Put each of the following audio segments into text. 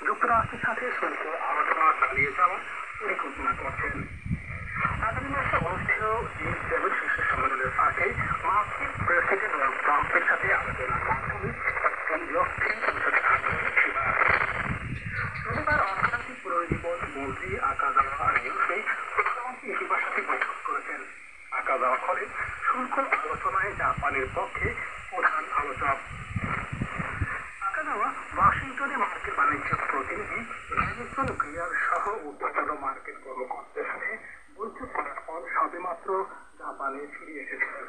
যুক্তরাষ্ট্রের সাথে শুল্ক আলোচনা চালিয়ে যাওয়ার পরিকল্পনা করছেন। আগামী মাসে অনুষ্ঠেয় G7 শীর্ষ সম্মেলনের ফাঁকে মার্কিন প্রেসিডেন্ট ডোনাল্ড ট্রাম্পের সাথে আলোচনার মাধ্যমে রবিবার অর্থনৈতিক পুনরুজ্জীবন মন্ত্রী আকাজাওয়া রিওসি প্রধানমন্ত্রী ইশিবার সাথে বৈঠক করেছেন। আকাজাওয়া হলেন শুল্ক আলোচনায় জাপানের পক্ষে প্রধান আলোচক। আকাজাওয়া ওয়াশিংটনে মার্কিন বাণিজ্য প্রতিনিধি ম্যাডিসন গ্রিয়ার সহ ঊর্ধ্বতন মার্কিন কর্মকর্তাদের সাথে বৈঠক করার পর সবেমাত্র জাপানে ফিরে এসেছিলেন।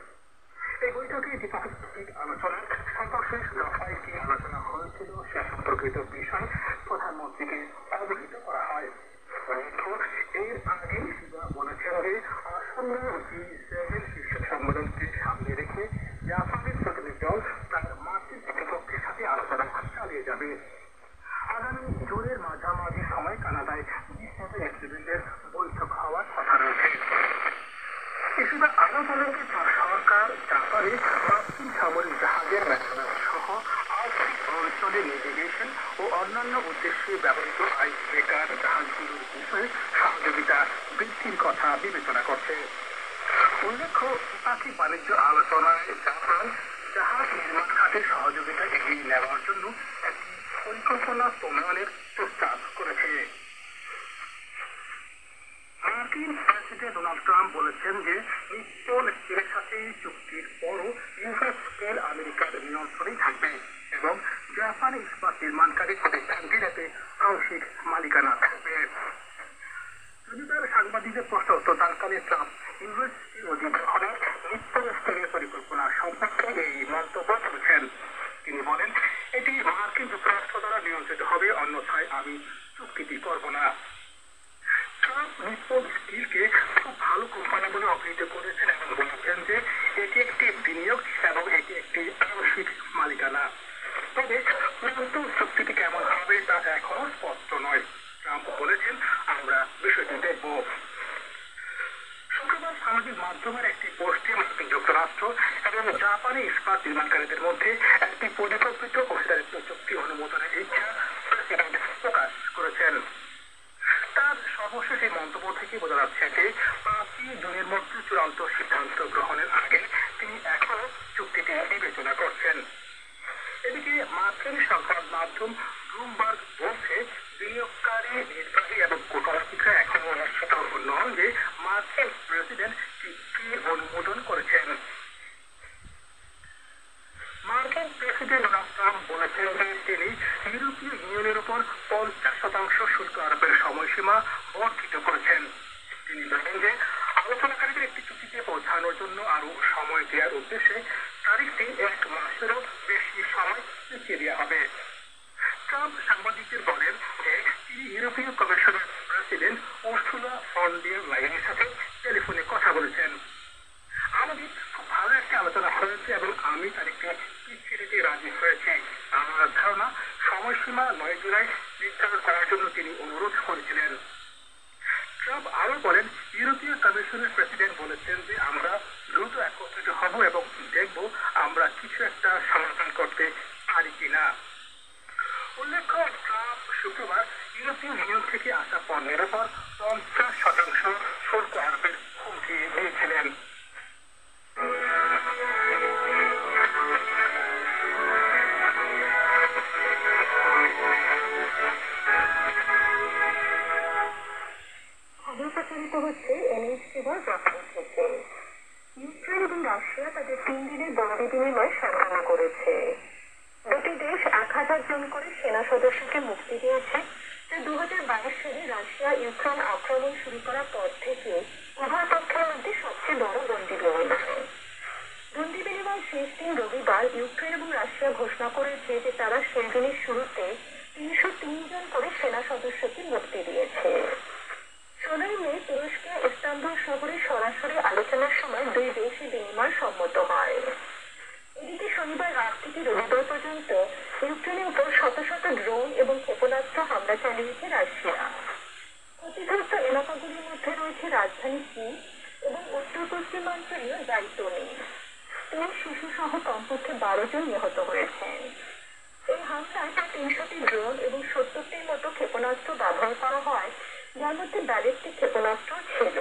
এই বৈঠকে দ্বিপাক্ষিক আলোচনার সর্বশেষ দফায় কি আলোচনা হয়েছিল সে সম্পর্কিত বিষয় প্রধানমন্ত্রীকে অবহিত করা হয়। এর আগে ইশিবা বলেছেন যে আসন্ন G7 শীর্ষ সম্মেলনকে সামনে রেখে জাপানের প্রতিনিধি দল তার মার্কিন প্রতিপক্ষের সাথে আলোচনা চালিয়ে যাবে। আগামী জুনের মাঝামাঝি সময় কানাডায় G7 নেতৃবৃন্দের বৈঠক হওয়ার কথা রয়েছে। ইশিবা আরো বলেন যে তার সরকার জাপানে মার্কিন সামরিক জাহাজের মেরামত সহ আর্থিক অঞ্চলে নেভিগেশন ও অন্যান্য উদ্দেশ্যে ব্যবহৃত আইস ব্রেকার জাহাজগুলোর বিষয়ে সহযোগিতা বৃদ্ধির কথা বিবেচনা করছে। উল্লেখ্য, দ্বিপাক্ষিক বাণিজ্য আলোচনায় জাপান জাহাজ নির্মাণ খাতে সহযোগিতা এগিয়ে নেওয়ার জন্য একটি পরিকল্পনা প্রণয়নের প্রস্তাব করেছে। মার্কিন প্রেসিডেন্ট ডোনাল্ড ট্রাম্প বলেছেন যে নিপ্পন স্টিলের সাথে চুক্তির পরও ইউএস স্টিল আমেরিকার নিয়ন্ত্রণেই থাকবে এবং জাপানি ইস্পাত নির্মাণকারী প্রতিষ্ঠানটির এতে আংশিক মালিকানা থাকবে। রবিবার সাংবাদিকদের প্রশ্ন উত্তরদানকালে ট্রাম্প ইউএস স্টিল অধিগ্রহণে নিপ্পন স্টিলের পরিকল্পনা সম্পর্কে এই মন্তব্য করেছেন। তিনি বলেন, এটি মার্কিন যুক্তরাষ্ট্র দ্বারা নিয়ন্ত্রিত হবে, অন্যথায় আমি চুক্তিটি করব না। ট্রাম্প নিপ্পন স্টিলকে খুব ভালো কোম্পানি বলে অভিহিত করেছেন এবং বলেছেন যে এটি একটি বিনিয়োগ এবং এটি একটি আংশিক মালিকানা। তবে চূড়ান্ত চুক্তিটি কেমন হবে তা এখনো স্পষ্ট নয়। ট্রাম্প বলেছেন, আমরা বিষয়টি দেখব। শুক্রবার সামাজিক মাধ্যমের একটি পোস্টে মার্কিন যুক্তরাষ্ট্র এবং জাপানি ইস্পাত নির্মাণকারীদের মধ্যে একটি পরিকল্পিত অংশীদারিত্ব চুক্তি অনুমোদনের ইচ্ছা প্রেসিডেন্ট প্রকাশ করেছেন। তার সর্বশেষ এই মন্তব্য থেকে বোঝা যাচ্ছে যে 5ই জুনের মধ্যে চূড়ান্ত সিদ্ধান্ত গ্রহণের আগে তিনি এখনো চুক্তিটি বিবেচনা করছেন। এদিকে মার্কিন সংবাদ মাধ্যম ব্লুমবার্গ বলছে, বিনিয়োগকারী, নির্বাহী এবং কূটনীতিকরা এখনো নিশ্চিত নন যে মার্কিন প্রেসিডেন্ট কি অনুমোদন করেছেন। মার্কিন প্রেসিডেন্ট ডোনাল্ড ট্রাম্প বলেছেন যে তিনি ইউরোপীয় ইউনিয়নের উপর 50% শুল্ক আরোপের সময়সীমা বর্ধিত করেছেন। তিনি বলেন যে আলোচনাকারীদের একটি চুক্তিতে পৌঁছানোর জন্য আরো সময় দেওয়ার উদ্দেশ্যে তারিখটি 1 মাসেরও বেশি সময় পিছিয়ে দেওয়া হবে। ট্রাম্প সাংবাদিকদের বলেন যে তিনি ইউরোপীয় কমিশনের প্রেসিডেন্ট উর্সুলা ফন ডের লাইনের সাথে টেলিফোনে কথা বলেছেন। আমাদের খুব ভালো একটা আলোচনা হয়েছে এবং আমি তারিখটা পিছিয়ে দিতে রাজি হয়েছি। আমার ধারণা সময়সীমা 9 জুলাই নির্ধারণ করার জন্য তিনি অনুরোধ করেছিলেন। ট্রাম্প আরো বলেন, ইউরোপীয় কমিশনের প্রেসিডেন্ট বলেছেন যে আমরা দ্রুত একত্রিত হব এবং দেখব আমরা কিছু একটা সমাধান করতে পারি কিনা। উল্লেখ্য, ট্রাম্প শুক্রবার ইউরোপীয় ইউনিয়ন থেকে আসা পণ্যের উপর 50% শুল্ক আরোপের হুমকি দিয়েছিলেন। প্রচারিত হচ্ছে NH/K জাপান থেকে। ইউক্রেন এবং রাশিয়া তাদের 3 দিনের বন্দি বিনিময় সম্পন্ন করেছে। দুটি দেশ 1000 জন করে সেনা সদস্যকে মুক্তি দিয়েছে, যা 2022 সালে রাশিয়া ইউক্রেন আক্রমণ শুরু করার পর থেকে উভয় পক্ষের মধ্যে সবচেয়ে বড় বন্দি বিনিময়। বন্দি বিনিময় শেষ দিন রবিবার ইউক্রেন এবং রাশিয়া ঘোষণা করেছে যে তারা সেই দিনের শুরুতে 303 জন করে সেনা সদস্যকে মুক্তি দিয়েছে। 16 মে তুরস্কে ইস্তাম্বুল শহরে সরাসরি আলোচনার সময় দুই দেশই বিনিময় সম্মত হয়। এদিকে শনিবার রাত থেকে রবিবার পর্যন্ত ইউক্রেনের উপর শত শত ড্রোন এবং ক্ষেপণাস্ত্র হামলা চালিয়েছে রাশিয়া। ক্ষতিগ্রস্ত এলাকাগুলির মধ্যে রয়েছে রাজধানী কিভ এবং উত্তর পশ্চিমাঞ্চলীয় জাইতোনি। 3 শিশু সহ কমপক্ষে 12 জন নিহত হয়েছেন। এই হামলায় 300টি ড্রোন এবং 70টির মতো ক্ষেপণাস্ত্র ব্যবহার করা হয়, যার মধ্যে ব্যালিস্টিক ক্ষেপণাস্ত্র ছিল।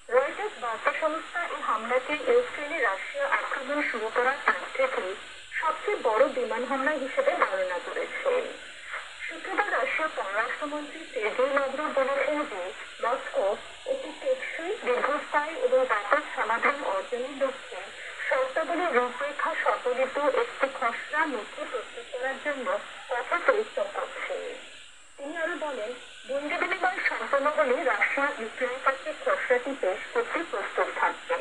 রয়টার্স বার্তা সংস্থা এই হামলাকে ইউক্রেনে রাশিয়া আক্রমণ শুরু করার পর থেকে সবচেয়ে বড় বিমান হামলা হিসেবে বর্ণনা করেছে। শুক্রবার রাশিয়ার পররাষ্ট্রমন্ত্রী সের্গেই লাভরভ বলেছেন যে মস্কো একটি টেকসই, দীর্ঘস্থায়ী এবং ব্যাপক সমাধান অর্জনের লক্ষ্যে শর্তাবলী রূপরেখা স্বল্পলিত একটি খসড়া নথি প্রস্তুত করার জন্য কঠোর পরিশ্রম করছে। তিনি আরো বলেন, বন্দি বিনিময় সম্পন্ন হলে রাশিয়া ইউক্রেনের কাছে খসড়াটি পেশ করতে প্রস্তুত থাকবে।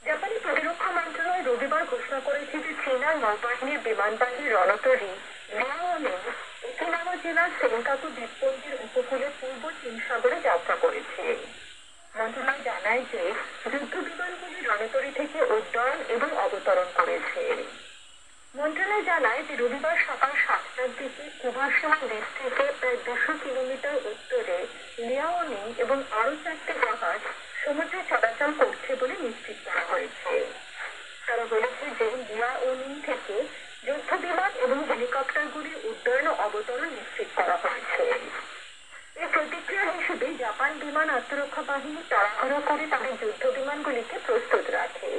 জাপানি প্রতিরক্ষা মন্ত্রণালয় রবিবার ঘোষণা করেছে যে চীনা নৌবাহিনীর বিমানবাহী রণতরী লিয়াওনিং ওকিনাওয়া জেলার সেনকাকু দ্বীপপুঞ্জের উপকূলে পূর্ব চীন সাগরে যাত্রা করেছে। মন্ত্রণালয় জানায় যে যুদ্ধ বিমানগুলি রণতরী থেকে উড্ডয়ন এবং অবতরণ করেছে। মন্ত্রণালয় জানায় যে রবিবার সকাল 7টার দিকে কুবাশিমা দ্বীপ থেকে প্রায় 200 কিলোমিটার উত্তরে লিয়াওনিং এবং আরো 4টি জাহাজ সমুদ্রে চলাচল করছে বলে নিশ্চিত করা হয়েছে। তারা বলেছে যে লিয়াওনিং থেকে যুদ্ধ বিমান এবং হেলিকপ্টারগুলি উড্ডয়ন ও অবতরণ নিশ্চিত করা হয়েছে। এর প্রতিক্রিয়া হিসেবে জাপান বিমান আত্মরক্ষা বাহিনী তাড়াহুড়ো করে তাদের যুদ্ধ বিমানগুলিকে প্রস্তুত রাখে।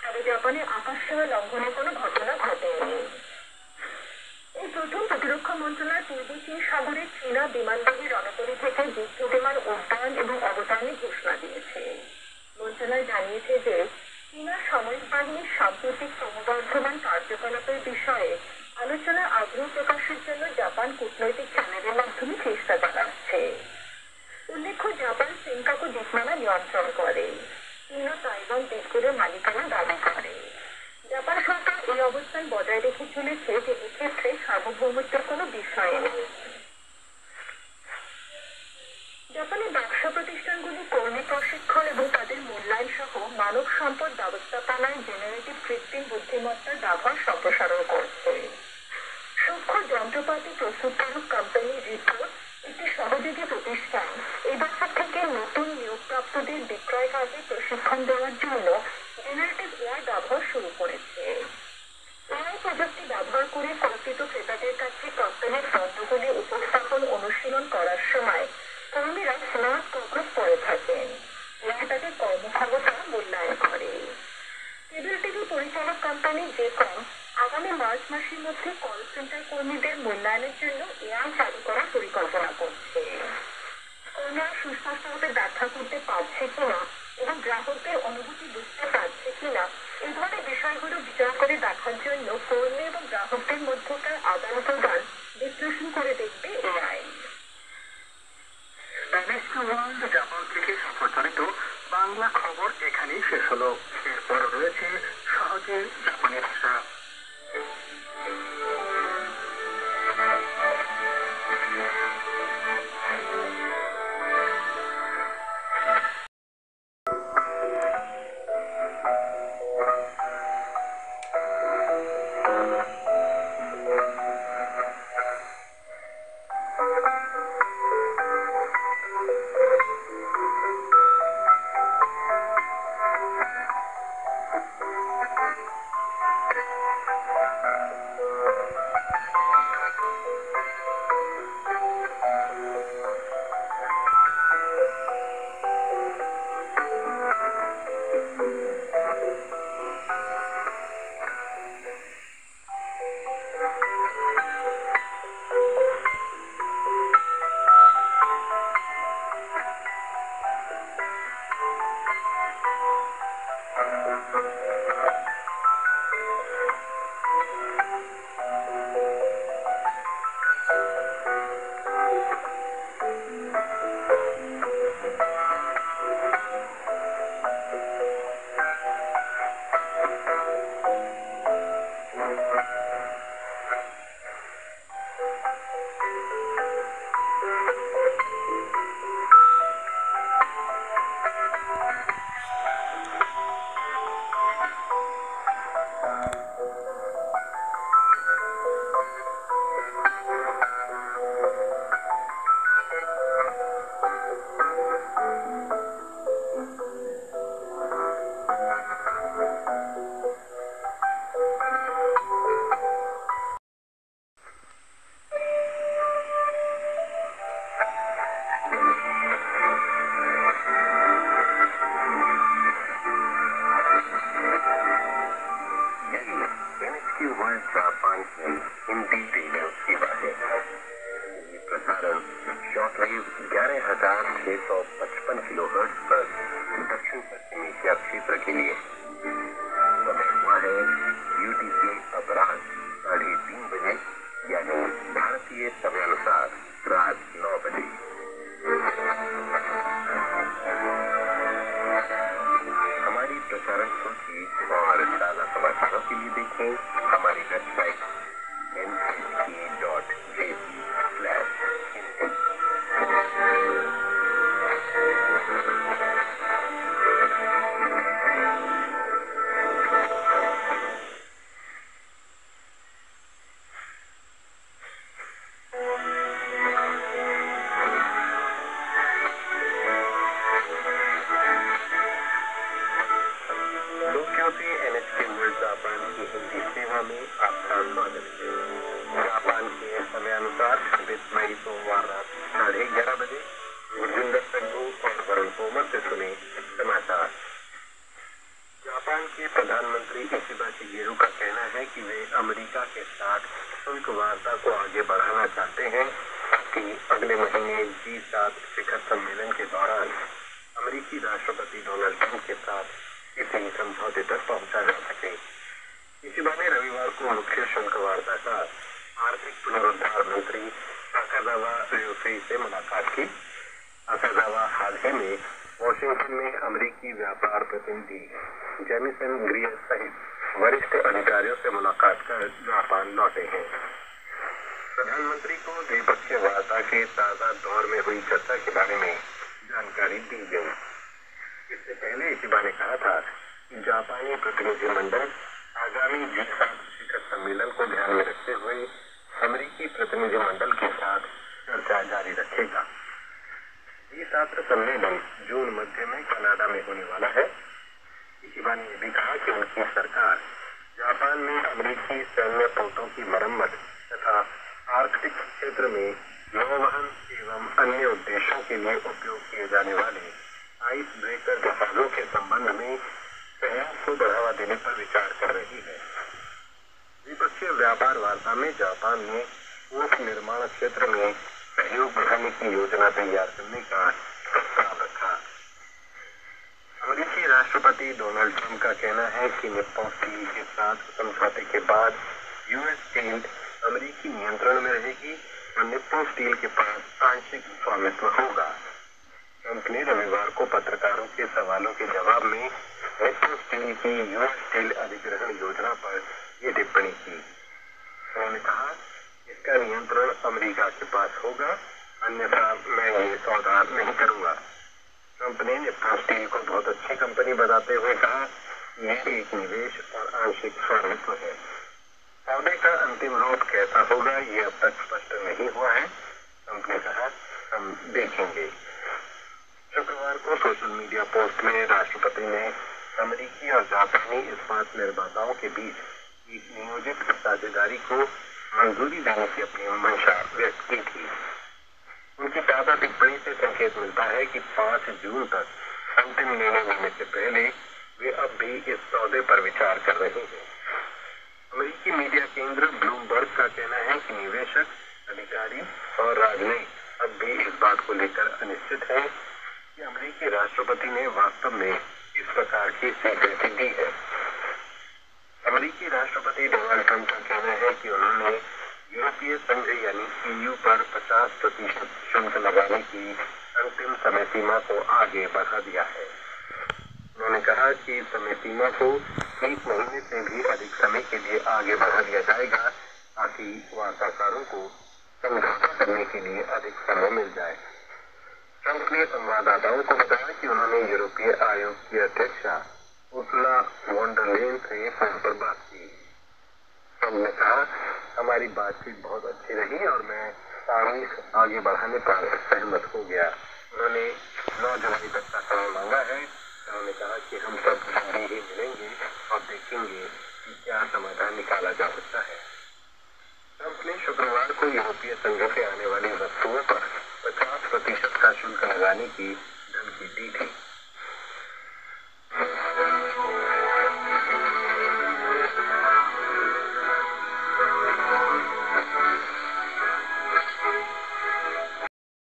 তবে জাপানের আকাশসীমা লঙ্ঘনের কোনো ঘটনা ঘটেনি। এই প্রথম প্রতিরক্ষা মন্ত্রণালয় পূর্ব চীন সাগরে চীনা বিমানবাহী রণতরী থেকে যুদ্ধ বিমান উড্ডয়ন এবং অবতরণের ঘোষণা দিয়েছে। মন্ত্রণালয় জানিয়েছে যে চীনা সামরিক বাহিনীর সাম্প্রতিক ক্রমবর্ধমান কার্যকলাপের বিষয়ে আলোচনার আগ্রহ প্রকাশের জন্য জাপান কূটনৈতিক চ্যানেলের মাধ্যমে চেষ্টা চালাচ্ছে। উল্লেখ্য, জাপান সেনকাকু দ্বীপমালা নিয়ন্ত্রণ করে। চীন ও তাইওয়ান দ্বীপগুলোর মালিকানা দাবি করে। জাপান সরকার এই অবস্থান বজায় রেখে চলেছে যে এক্ষেত্রে সার্বভৌমত্বের কোনো বিষয় নেই। জাপানের ব্যবসা প্রতিষ্ঠানগুলি কর্মী প্রশিক্ষণ এবং তাদের মূল্যায়ন সহ মানব সম্পদ ব্যবস্থাপনায় জেনারেটিভ কৃত্রিম বুদ্ধিমত্তার ব্যবহার সম্প্রসারণ করছে। সূক্ষ্ম যন্ত্রপাতি প্রস্তুতকারক কোম্পানি রিপোর্ট, একটি সহযোগী প্রতিষ্ঠান, এই বছর থেকে নতুন নিয়োগপ্রাপ্তদের বিক্রয় কাজে প্রশিক্ষণ দেওয়ার জন্য জেনারেটিভ এআই ব্যবহার শুরু করেছে। এআই প্রযুক্তি ব্যবহার করে কল্পিত ক্রেতাদের কাছে কোম্পানির পণ্যগুলি উপস্থাপন অনুশীলন করার সময় কর্মীরা স্মার্ট ফোকাস করে থাকেন। এআই তাদের কর্মক্ষমতা মূল্যায়ন করে। কেবল টিভি পরিচালক কোম্পানি জেকম আগামী মার্চ মাসের মধ্যে কল সেন্টার কর্মীদের মূল্যায়নের জন্য এআই চালু করার পরিকল্পনা করছে। কর্মীরা সুস্পষ্টভাবে ব্যাখ্যা করতে পারছে কিনা এবং গ্রাহকদের অনুভূতি বুঝতে পারছে কিনা এই ধরনের বিষয়গুলো বিচার করে দেখার জন্য কর্মী এবং গ্রাহকদের মধ্যকার আদান প্রদান বিশ্লেষণ করে দেখবে এআই। জাপান থেকে সম্প্রচারিত বাংলা খবর এখানেই শেষ হলো। এরপর রয়েছে সহজে জাপানি ভাষা। 655 किलोहर्ट्ज पर दक्षिण पश्चिम एशिया क्षेत्र के लिए। समय हुआ है UTC अपराह्न 3:30 बजे, यानी भारतीय समयानुसार रात 9 बजे। हमारी प्रसारण सूची और ताज़ा समाचारों के लिए देखें हमारी वेबसाइट nhk.jp/Hindi। टोक्यो से NHK न्यूज जापान की हिंदी सेवा में आपका स्वागत है। जापान के समयानुसार 26 मई सोमवार रात 11:30 बजे गुरजिंदर संधू और वरुण तोमर से सुने समाचार। जापान के प्रधानमंत्री इशिबा शिगेरू का कहना है कि वे अमेरिका के साथ शुल्क वार्ता को आगे बढ़ाना चाहते हैं ताकि अगले महीने G7 शिखर सम्मेलन के दौरान अमेरिकी राष्ट्रपति डोनाल्ड ट्रंप के साथ किसी समझौते तक पहुंचा जा सके। इशिबा ने रविवार को मुख्य शुल्क वार्ताकार आर्थिक पुनरुद्धार मंत्री ताकाजावा रियोशी से मुलाकात की। ताकाजावा हाल ही में वॉशिंगटन में अमेरिकी व्यापार प्रतिनिधि जेमिसन ग्रियर सहित वरिष्ठ अधिकारियों से मुलाकात कर जापान लौटे हैं। प्रधानमंत्री को द्विपक्षीय वार्ता के ताजा दौर में हुई चर्चा के बारे में जानकारी दी गई। इससे पहले इशिबा ने कहा था कि जापानी प्रतिनिधिमंडल आगामी G7 शिखर सम्मेलन को ध्यान में रखते हुए अमेरिकी प्रतिनिधिमंडल के साथ चर्चा जारी रखेगा। G7 सम्मेलन जून मध्य में कनाडा में होने वाला है। इशिबा ने भी कहा कि उनकी सरकार जापान में अमेरिकी सैन्य पोतों की मरम्मत तथा आर्कटिक क्षेत्र में नौवहन एवं अन्य उद्देश्यों के लिए उपयोग किए जाने वाले आइस ब्रेकर जहाजों के संबंध में सहयोग को बढ़ावा देने पर विचार कर रही है। द्विपक्षीय व्यापार वार्ता में जापान ने कोष निर्माण क्षेत्र में सहयोग बढ़ाने की योजना तैयार करने का प्रस्ताव रखा। अमेरिकी राष्ट्रपति डोनाल्ड ट्रंप का कहना है कि निप्पॉन स्टील के साथ समझौते के बाद यूएस स्टील अमेरिकी नियंत्रण में रहेगी और निप्पॉन स्टील के पास आंशिक स्वामित्व होगा। ट्रंप ने रविवार को पत्रकारों के सवालों के जवाब में निप्पॉन स्टील की यूएस स्टील अधिग्रहण योजना पर ये टिप्पणी की। उन्होंने कहा, इसका नियंत्रण अमेरिका के पास होगा, अन्यथा मैं ये सौदा नहीं करूंगा। ट्रंप ने निप्पॉन स्टील को बहुत अच्छी कंपनी बताते हुए कहा, यह एक निवेश और आंशिक स्वामित्व है। सौदे का अंतिम रूप कैसा होगा ये अब तक स्पष्ट नहीं हुआ है। ट्रंप ने कहा, हम देखेंगे। शुक्रवार को सोशल मीडिया पोस्ट में राष्ट्रपति ने अमेरिकी और जापानी इस्पात निर्माताओं के बीच एक नियोजित साझेदारी को मंजूरी देने की अपनी मंशा व्यक्त की थी। उनकी ताज़ा टिप्पणी से संकेत मिलता है कि 5 जून तक अंतिम निर्णय लेने से पहले वे अब भी इस सौदे पर विचार कर रहे हैं। अमेरिकी मीडिया केंद्र ब्लूमबर्ग का कहना है कि निवेशक, अधिकारी और राजनयिक अब भी इस बात को लेकर अनिश्चित है कि अमेरिकी राष्ट्रपति ने वास्तव में इस प्रकार की स्वीकृति दी है। अमेरिकी राष्ट्रपति डोनाल्ड ट्रंप का कहना है कि उन्होंने यूरोपीय संघ यानी EU पर 50% शुल्क लगाने की अंतिम समय सीमा को आगे बढ़ा दिया है। उन्होंने कहा कि समय सीमा को 1 महीने से भी अधिक समय के लिए आगे बढ़ा दिया जाएगा ताकि वार्ताकारों को समझौता करने के लिए अधिक समय मिल जाए। ट्रंप ने संवाददाताओं को बताया कि उन्होंने यूरोपीय आयोग की अध्यक्षा उर्सुला वॉन डर लेयन से फोन पर बात की। ट्रंप ने कहा, हमारी बातचीत बहुत अच्छी रही और मैं तारीख आगे बढ़ाने पर सहमत हो गया। उन्होंने 9 जुलाई तक का समय मांगा है। उन्होंने कहा कि हम सब जल्दी ही मिलेंगे और देखेंगे कि क्या समाधान निकाला जा सकता है। ट्रंप ने शुक्रवार को यूरोपीय संघ से आने वाली वस्तुओं पर 50% का शुल्क लगाने की धमकी दी थी।